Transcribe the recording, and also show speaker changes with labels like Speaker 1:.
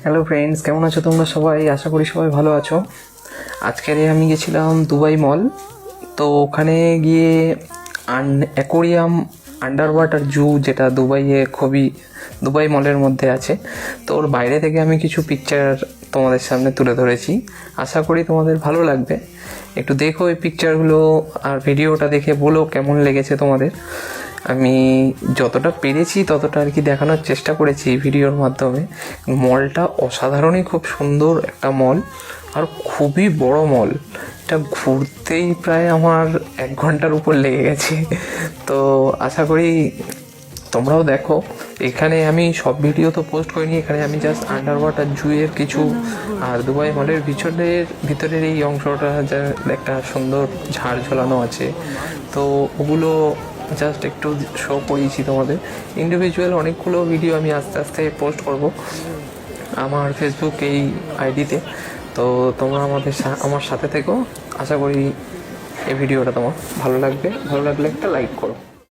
Speaker 1: Hello friends, কেমন আছো তোমরা সবাই? আশা করি সবাই ভালো আছো। আজকে আমি গেছিলাম দুবাই মল। তো ওখানে গিয়ে অ্যাকোরিয়াম আন্ডার ওয়াটার জু, যেটা দুবাই মলের মধ্যে আছে, তো ওর বাইরে থেকে আমি কিছু পিকচার তোমাদের সামনে তুলে ধরেছি। আশা করি তোমাদের ভালো লাগবে। একটু দেখো এই পিকচারগুলো, আর ভিডিওটা দেখে বলো কেমন লেগেছে তোমাদের। আমি যতটা পেরেছি ততটা আর কি দেখানোর চেষ্টা করেছি ভিডিওর মাধ্যমে। মলটা অসাধারণই খুব সুন্দর একটা মল, আর খুবই বড় মল। এটা ঘুরতেই প্রায় আমার 1 ঘন্টার উপর লেগে গেছে। তো আশা করি তোমরাও দেখো। এখানে আমি সব ভিডিও তো পোস্ট করিনি, এখানে আমি জাস্ট আন্ডার ওয়াটার জুয়ের কিছু, আর দুবাই মলের ভিতরের এই অংশটা যা একটা সুন্দর ঝাড় ঝোলানো আছে, তো ওগুলো জাস্ট একটু শো করিয়েছি তোমাদের। ইন্ডিভিজুয়াল অনেকগুলো ভিডিও আমি আস্তে আস্তে পোস্ট করব আমার ফেসবুক এই আইডিতে। তো তোমরা আমার সাথে থেকো। আশা করি এই ভিডিওটা তোমার ভালো লাগবে। ভালো লাগলে একটা লাইক করো।